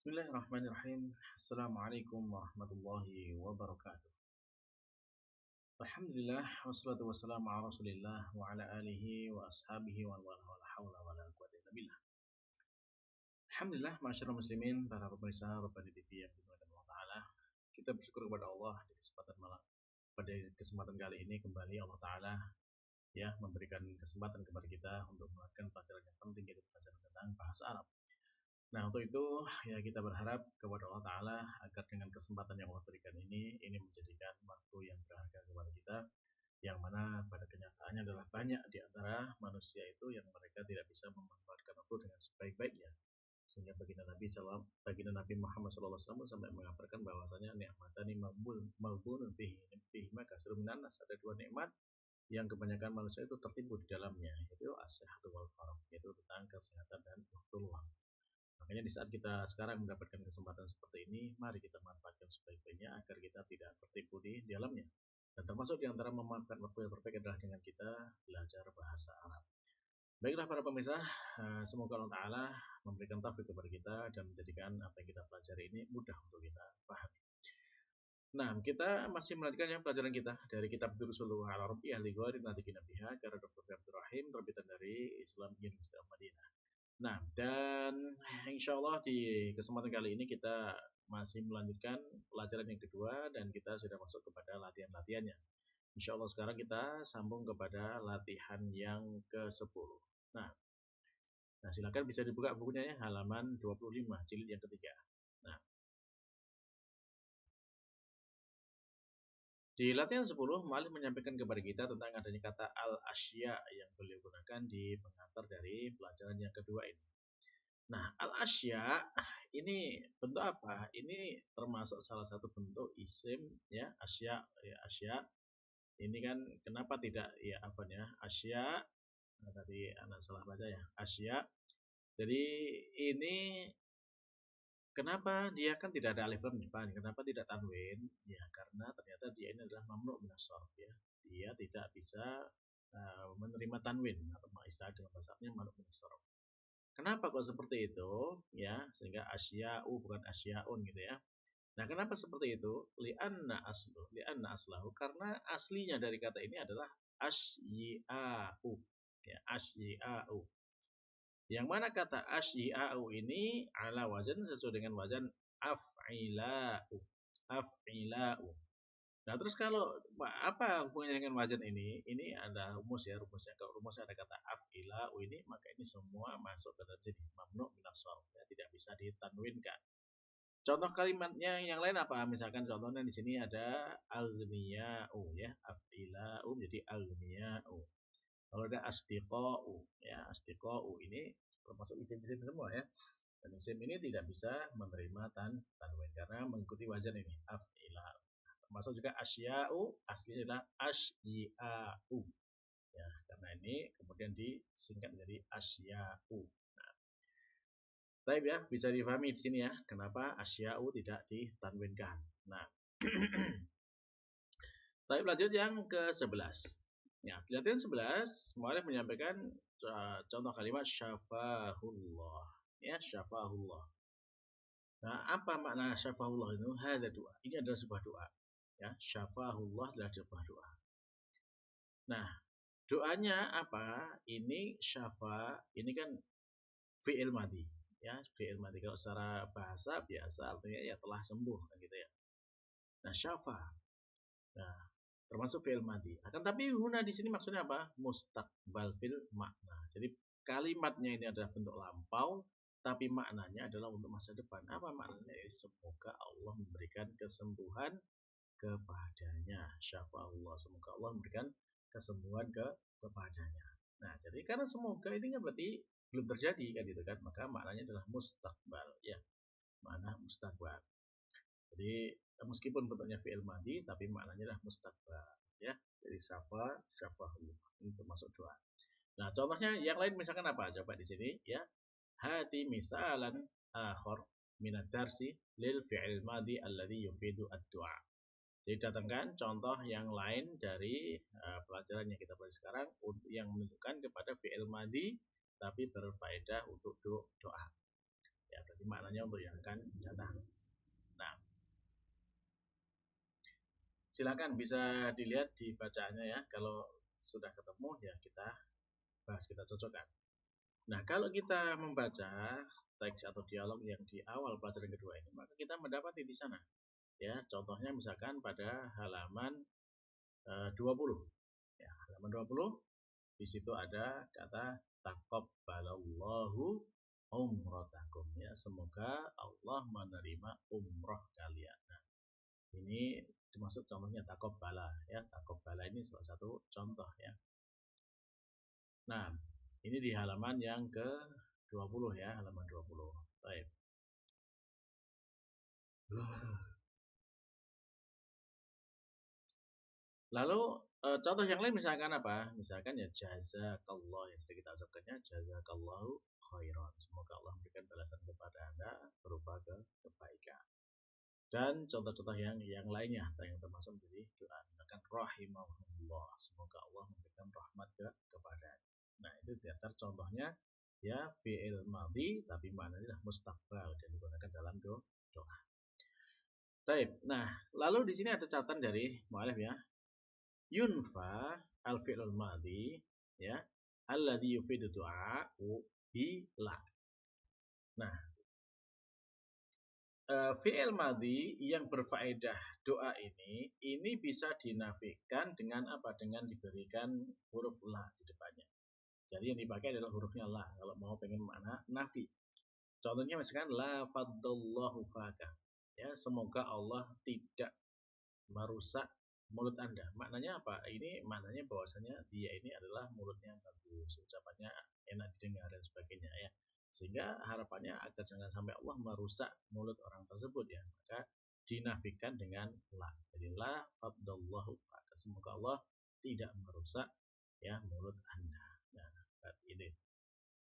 Bismillahirrahmanirrahim. Assalamualaikum warahmatullahi wabarakatuh. Alhamdulillah wassalatu wassalamu ala Rasulillah wa ala alihi wa ashabihi wa wala haula wala quwwata illa billah. Alhamdulillah, masyaallah muslimin, para pemirsa Rabbani TV yang dimuliakan Allah Taala. Kita bersyukur kepada Allah di kesempatan malam. Pada kesempatan kali ini kembali Allah Taala memberikan kesempatan kepada kita untuk melakukan pelajaran yang penting, yaitu pelajaran tentang bahasa Arab. Nah, untuk itu kita berharap kepada Allah Ta'ala agar dengan kesempatan yang Allah berikan ini menjadikan waktu yang berharga kepada kita, yang mana pada kenyataannya adalah banyak di antara manusia itu yang mereka tidak bisa memanfaatkan waktu dengan sebaik-baiknya. Sehingga baginda Nabi Muhammad SAW sampai mengabarkan bahwasanya nikmatani maghbunun fihi kasirun minan nas, ada dua nikmat yang kebanyakan manusia itu tertipu di dalamnya, yaitu as-sihhatu wal faragh, yaitu tentang kesehatan dan waktu luang. Makanya di saat kita sekarang mendapatkan kesempatan seperti ini, mari kita manfaatkan sebaik-baiknya agar kita tidak tertipu di dalamnya. Dan termasuk di antara memanfaatkan waktu yang terbaik adalah dengan kita belajar bahasa Arab. Baiklah para pemirsa, semoga Allah Ta'ala memberikan taufik kepada kita dan menjadikan apa yang kita pelajari ini mudah untuk kita pahami. Nah, kita masih melanjutkan pelajaran kita dari kitab Durusul Al-Arabiyyah li Ghairi Natiqin Biha karya Dr. Abdul Rahim, terbitan dari Islam University of Madinah. Nah, dan insya Allah di kesempatan kali ini kita masih melanjutkan pelajaran yang kedua dan kita sudah masuk kepada latihan-latihannya. Insya Allah sekarang kita sambung kepada latihan yang ke-10. Nah, silakan bisa dibuka bukunya ya, halaman 25, jilid yang ketiga. Nah, di latihan 10, Malik menyampaikan kepada kita tentang adanya kata al-asya yang beliau gunakan di pengantar dari pelajaran yang kedua ini. Nah, al-asya ini bentuk apa? Ini termasuk salah satu bentuk isim ya, asya ya, asya. Ini kan kenapa tidak asya? Nah, tadi anak salah baca ya, asya. Jadi ini kenapa dia kan tidak ada alif lam depan? Kenapa tidak tanwin? Ya, karena ternyata dia ini adalah mamnu' minas sharf ya. Dia tidak bisa menerima tanwin atau istilah dengan bahasanya mamnu' minas sharf. Kenapa kok seperti itu? Ya, sehingga asya'u bukan asyaun gitu ya. Nah, kenapa seperti itu? Li'anna aslahu, karena aslinya dari kata ini adalah asyi'a'u. Ya, asyi'a'u. Yang mana kata asyi'a'u ini ala wazan sesuai dengan wazan af'ila'u. Af'ila'u. Nah, terus kalau apa hubungannya dengan wazan ini? Ini ada rumusnya. Kalau rumusnya ada kata af'ila'u ini, maka ini semua masuk ke dalam jadi mamnu' minas sharf ya, tidak bisa ditanwinkan. Contoh kalimatnya yang lain apa? Misalkan contohnya di sini ada aghniya'u ya, af'ila'u jadi aghniya'u. Kalau ada asdiqa'u ya, asdiqa'u ini termasuk isim-isim semua ya. Dan isim ini tidak bisa menerima tanwin karena mengikuti wazan ini af'ila'u. Termasuk juga asya'u, aslinya adalah asyi'a'u. Ya, karena ini kemudian disingkat menjadi asya'u. Nah, baik ya, bisa dipahami di sini ya, kenapa asya'u tidak ditanwinkan. Nah, baik, lanjut yang ke-11. Ya, latihan 11, Mu'alif menyampaikan contoh kalimat syafahullah. Ya, syafahullah. Nah, apa makna syafahullah itu? Hadza doa. Ini adalah sebuah doa. Ya, syafahullah adalah sebuah doa. Nah, doanya apa? Ini syafa, ini kan fi'il madhi. Ya, fi'il madhi. Kalau secara bahasa biasa artinya ya telah sembuh gitu ya. Nah, syafa. Nah, termasuk fi'il madhi. Akan tapi guna di sini maksudnya apa? Mustaqbal fil makna. Jadi kalimatnya ini adalah bentuk lampau, tapi maknanya adalah untuk masa depan. Apa maknanya? Semoga Allah memberikan kesembuhan kepadanya. Syafa Allah, semoga Allah memberikan kesembuhan kepadanya. Nah, jadi karena semoga ini kan berarti belum terjadi kan gitu kan, maka maknanya adalah mustaqbal ya. Makna mustaqbal. Jadi meskipun bentuknya fi'il madhi tapi maknanya adalah mustaqbal ya. Jadi syafahullah. Ini termasuk doa. Nah, contohnya yang lain misalkan apa? Coba di sini ya. Hati misalan akhar minad darsi lil fi'il madhi alladhi yufidu ad-du'a. Jadi datangkan contoh yang lain dari pelajaran yang kita pelajari sekarang yang menunjukkan kepada fi'il madhi tapi berfaedah untuk doa. Ya, berarti maknanya untuk yang akan datang. Nah, silakan bisa dilihat di bacaannya ya. Kalau sudah ketemu ya kita bahas, kita cocokkan. Nah, kalau kita membaca teks atau dialog yang di awal pelajaran kedua ini, maka kita mendapati di sana ya, contohnya misalkan pada halaman 20. Ya, halaman 20 di situ ada kata taqabbalallahu umratakum, ya, semoga Allah menerima umroh kalian. Nah, ini termasuk contohnya taqabbala ya. Taqabbala ini salah satu contoh ya. Nah, ini di halaman yang ke-20 ya, halaman 20. Baik. Lalu contoh yang lain misalkan apa? Misalkan ya jazakallah, yang sering kita ucapkannya jazakallahu khairan. Semoga Allah memberikan balasan kepada Anda berupa kebaikan. Dan contoh-contoh yang lainnya yang termasuk menjadi doa. Misalkan rahimahullah, semoga Allah memberikan rahmat kepada. Nah, itu diantar contohnya ya fi'il madhi tapi maknanya adalah mustaqbal dan digunakan dalam doa. Baik. Nah, lalu di sini ada catatan dari mu'alif ya. Yunfa al-fi'lul madhi ya, alladhi yufidu du'a bi la. Nah, fi'il madhi yang berfaedah doa ini bisa dinafikan dengan apa? Dengan diberikan huruf la di depannya. Jadi yang dipakai adalah hurufnya la kalau mau pengen makna nafi. Contohnya misalkan la faddallahu faka. Ya, semoga Allah tidak merusak mulut Anda. Maknanya apa? Ini maknanya bahwasanya dia ini adalah mulutnya bagus, ucapannya enak didengar dan sebagainya ya. Sehingga harapannya agar jangan sampai Allah merusak mulut orang tersebut ya. Maka dinafikan dengan la. Jadi la faddallahu faka. Semoga Allah tidak merusak ya mulut Anda. Nah, ini.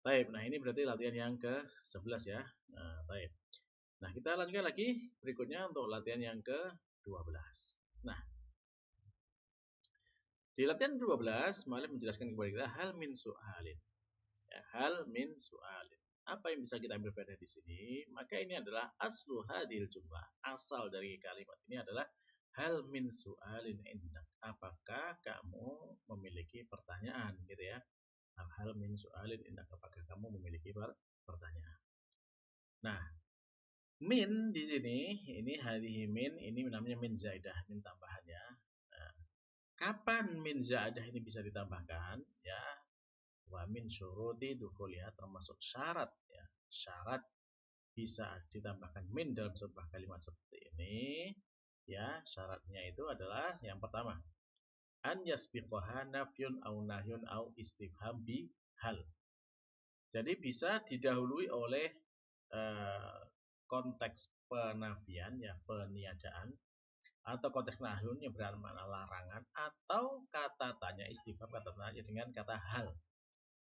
Baik, nah ini berarti latihan yang ke-11 ya. Nah, baik. Nah, kita lanjutkan lagi berikutnya untuk latihan yang ke-12. Nah, di latihan 12, Malik menjelaskan kepada kita hal min su'alin. Ya, hal min su'alin. Apa yang bisa kita ambil faedah di sini? Maka ini adalah aslu hadil jumlah. Asal dari kalimat ini adalah hal min su'alin indak. Apakah kamu memiliki pertanyaan gitu ya? Hal min su'alin indak. Apakah kamu memiliki pertanyaan? Nah, min di sini, ini hadhihi min, ini namanya min zaidah, min tambahannya. Nah, kapan min zaidah ini bisa ditambahkan? Ya, wa min syuruti dukhuliha, termasuk syarat ya. Syarat bisa ditambahkan min dalam sebuah kalimat seperti ini. Ya, syaratnya itu adalah yang pertama, an yasbiqaha nafyun au nahyun au istifham bi hal. Jadi bisa didahului oleh konteks penafian ya, peniadaan, atau konteks nahyun yang bermakna larangan, atau kata tanya istifham, kata tanya dengan kata hal.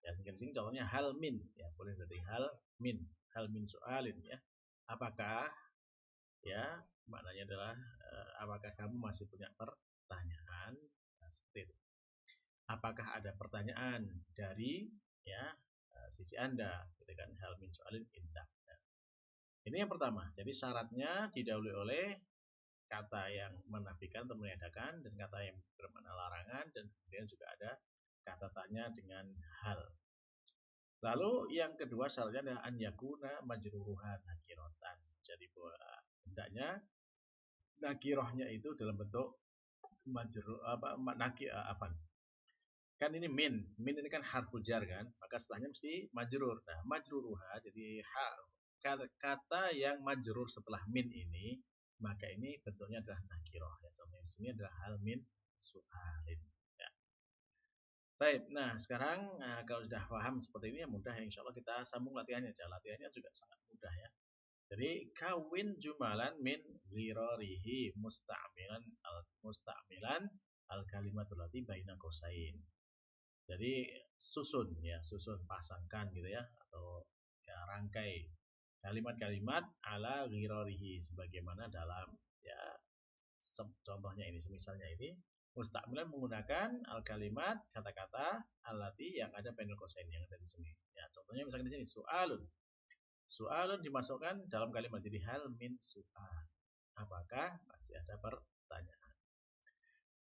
Ya, di sini contohnya hal min ya, boleh dari hal min soalin ya. Apakah ya, maknanya adalah apakah kamu masih punya pertanyaan? Nah, seperti itu. Apakah ada pertanyaan dari ya sisi Anda, gitu kan, hal min soalin indah. Nah, ini yang pertama. Jadi syaratnya didahului oleh kata yang menafikan atau meniadakan dan kata yang bermakna larangan, dan kemudian juga ada kata tanya dengan hal. Lalu yang kedua syaratnya adalah an yakuna majruruha nakirotan. Jadi hendaknya nakirohnya itu dalam bentuk majrur kan ini min ini kan harful jar kan, maka setelahnya mesti majrur. Nah, majruruha, jadi kata yang majrur setelah min ini, maka ini bentuknya adalah nakiroh ya. Contohnya di sini adalah hal min su'alin ya. Baik, nah sekarang kalau sudah paham seperti ini ya mudah ya, insya Allah kita sambung latihannya. Latihannya juga sangat mudah ya. Jadi kawin jumalan min ghirarihi musta'milan al kalimatul lati baina qausain. Jadi susun pasangkan gitu ya, atau ya rangkai kalimat-kalimat ala ghirarihi sebagaimana dalam ya contohnya ini, misalnya ini musta'milan menggunakan al kalimat kata-kata alati yang ada bainal qausain yang ada di sini. Ya, contohnya misalkan di sini Soalun dimasukkan dalam kalimat jadi hal min soal. Apakah masih ada pertanyaan?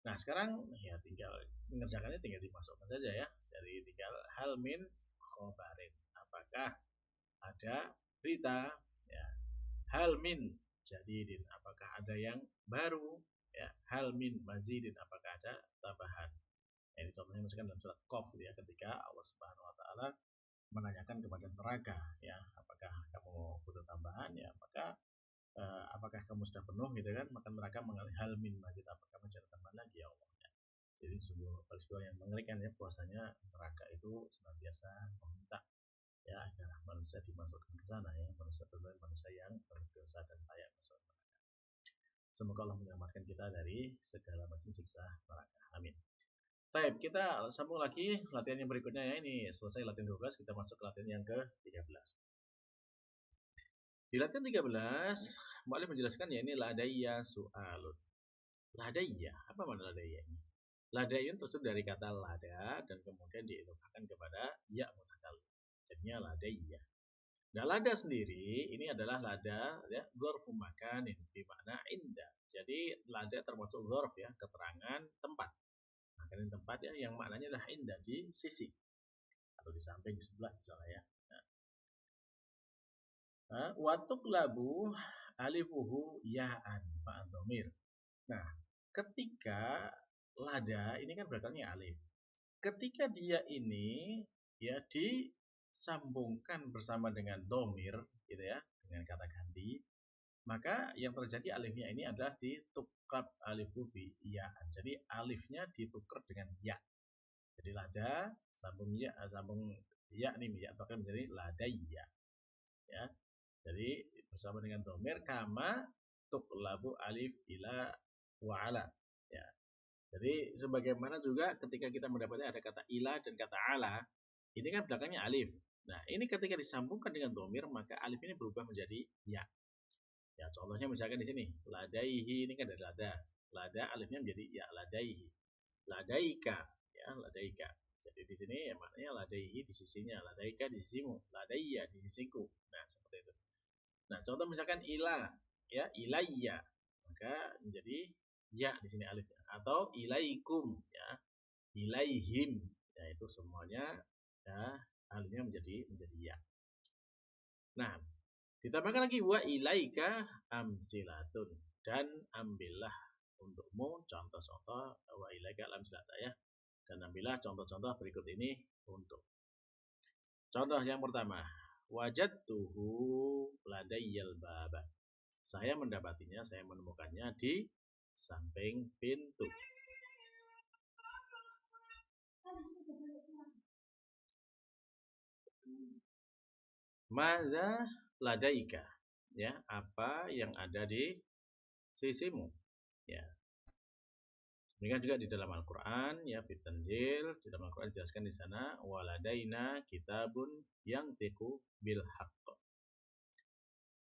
Nah, sekarang ya tinggal mengerjakannya tinggal dimasukkan saja ya. Dari tinggal hal min khobarin. Apakah ada berita? Ya. Hal min jadidin. Apakah ada yang baru? Ya. Hal min mazidin. Apakah ada tambahan? Ini contohnya misalkan dalam surat Qaf ya, ketika Allah Subhanahu wa taala menanyakan kepada neraka ya, apakah kamu butuh tambahan ya, maka apakah kamu sudah penuh gitu kan, maka neraka mengalih hal min mazid, apakah masih ada tambahan lagi ya Allah ya. Jadi sebuah peristiwa yang mengerikan ya, puasanya neraka itu senantiasa meminta ya agar manusia dimasukkan ke sana ya, manusia yang berdosa dan layak masuk neraka. Semoga Allah menyelamatkan kita dari segala macam siksa neraka. Amin. Baik, kita sambung lagi latihan yang berikutnya ya. Ini selesai latihan 12, kita masuk ke latihan yang ke-13. Di latihan 13, Mu'alif menjelaskan ya ini ladayya su'alun. Ladayya, apa makna ladayya ini? Ladayya tersebut dari kata lada dan kemudian diidhofahkan kepada ya mutakallim. Jadinya ladayya. Nah, lada sendiri ini adalah lada ya, dzarfu makanin bi makna inda. Jadi lada termasuk dzarf ya, keterangan tempat. Makanin tempat ya yang maknanya adalah inda, di sisi atau di samping, di sebelah misalnya ya. Nah, watuk labu alifuhu ya'an ma'adhamir. Nah, ketika lada ini kan belakangnya alif. Ketika dia ini ya disambungkan bersama dengan domir gitu ya, dengan kata ganti, maka yang terjadi alifnya ini adalah ditukar alifu bi ya'an. Jadi alifnya ditukar dengan ya. Jadi lada sambung ya, sambung ya nih ya, bahkan menjadi ladayya. Ya. Jadi bersama dengan domir kama tuklabu alif ila wa ala. Ya. Jadi sebagaimana juga ketika kita mendapatkan ada kata ila dan kata ala, ini kan belakangnya alif. Nah, ini ketika disambungkan dengan domir maka alif ini berubah menjadi ya. Ya, contohnya misalkan di sini, ladaihi ini kan dari lada. Lada alifnya menjadi ya, ladaihi. Ladaika, ya, ladaika. Jadi di sini ya maknanya ladaihi di sisinya, ladaika di sisimu, ladaiya di sisiku. Nah, seperti itu. Nah, contoh misalkan ila, ya, ilayya. Maka menjadi ya di sini alifnya. Atau ilaikum, ya, ilaihim. Ya, itu semuanya ya, alifnya menjadi ya. Nah, ditambahkan lagi wa ilaika amsilatun, dan ambillah untukmu contoh-contoh wa ilaika amsilata ya. Dan ambillah contoh-contoh berikut ini untuk. Contoh yang pertama, wajadtuhu ladayyal baba. Saya mendapatinya, saya menemukannya di samping pintu. Madza ladaika? Ya, apa yang ada di sisimu? Ya. Demikian juga di dalam Al-Qur'an ya, fit Tanzil, di dalam Al-Qur'an dijelaskan di sana waladaina kitabun yang tiku bil haqq.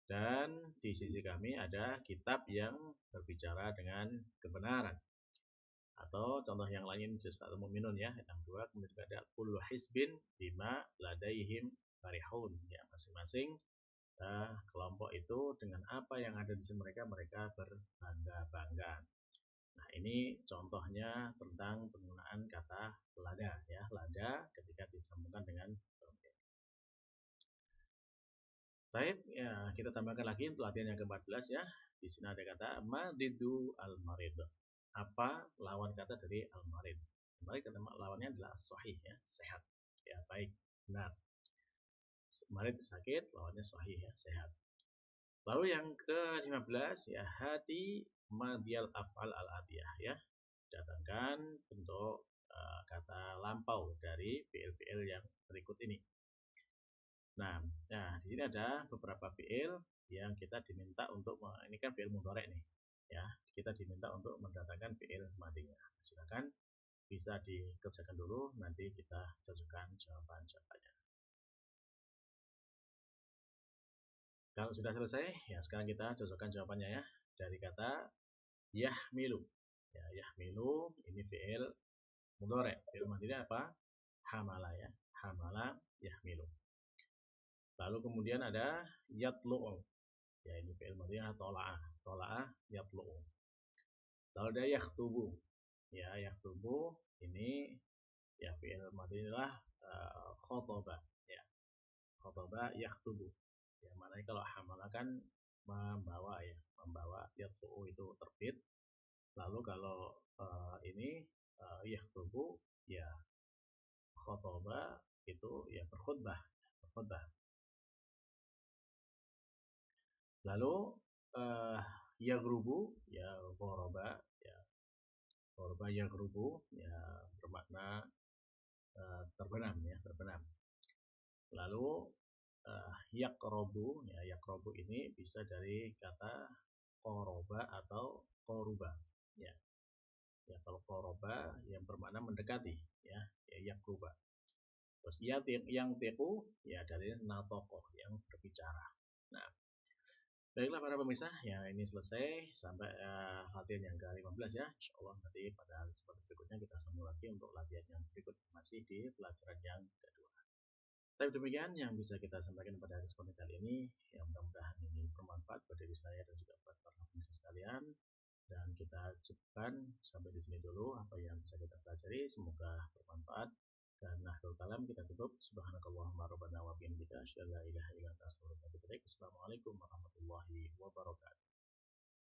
Dan di sisi kami ada kitab yang berbicara dengan kebenaran. Atau contoh yang lain Juz'ul Mu'minun ya, yang dua, kemudian juga ada kullu hisbin bima ladaihim farihun ya, masing-masing kelompok itu dengan apa yang ada di sisi mereka berbangga-bangga. Nah, ini contohnya tentang penggunaan kata lada ya, lada ketika disambungkan dengan domir. Baik, ya, kita tambahkan lagi untuk latihan yang ke-14 ya. Di sini ada kata madidu al-marid. Apa lawan kata dari al-marid? Al-marid kata lawannya adalah sahih ya, sehat. Ya, baik, benar. Marid sakit, lawannya sahih ya, sehat. Lalu yang ke-15 ya, hati madial af'al al-atiyah ya. Datangkan bentuk kata lampau dari fiil-fiil yang berikut ini. Nah, di sini ada beberapa fiil yang kita diminta untuk, ini kan fiil mudhari nih. Ya, kita diminta untuk mendatangkan fiil madinya. Silakan bisa dikerjakan dulu, nanti kita cocokkan jawaban-jawabannya. Kalau sudah selesai, ya sekarang kita cocokkan jawabannya ya. Dari kata yahmilu. Ya, yahmilu ini fiil mudhari. Fiil madinya apa? Hamala ya. Hamala yahmilu. Lalu kemudian ada yatlu'u. Ya, ini fi'il madhinya tola'ah. Tola'ah yatlu'u. Lalu ada yakhtubu. Ya, yakhtubu ini ya fi'il madhinya khotoba. Ya, khotoba yakhtubu. Ya, maknanya kalau hamalah kan membawa ya, membawa yatlu'u itu terbit. Lalu kalau ini yakhtubu ya khotoba itu ya berkhutbah, berkhutbah. Lalu yaghrubu ya ghoroba ya ghoroba yaghrubu ya bermakna terbenam ya terbenam. Lalu yakrobu ya yakrobu ini bisa dari kata koroba atau koruba ya. Ya kalau koroba yang bermakna mendekati ya yakruba. Terus yang teku ya dari natoko yang berbicara. Nah, baiklah para pemirsa, ya ini selesai sampai latihan yang ke-15 ya. Insyaallah nanti pada kesempatan berikutnya kita sambung lagi untuk latihan yang berikut masih di pelajaran yang kedua. Tapi demikian yang bisa kita sampaikan pada kesempatan kali ini. Ya mudah-mudahan ini bermanfaat buat diri saya dan juga buat para pemirsa sekalian. Dan kita cukupkan sampai di sini dulu apa yang bisa kita pelajari. Semoga bermanfaat. Dan akhirul kalam kita tutup. Subhanakallahumma rabbana wa bihamdika asyhadu an la ilaha illa anta astaghfiruka wa atubu ilaik. Assalamualaikum warahmatullahi wabarakatuh.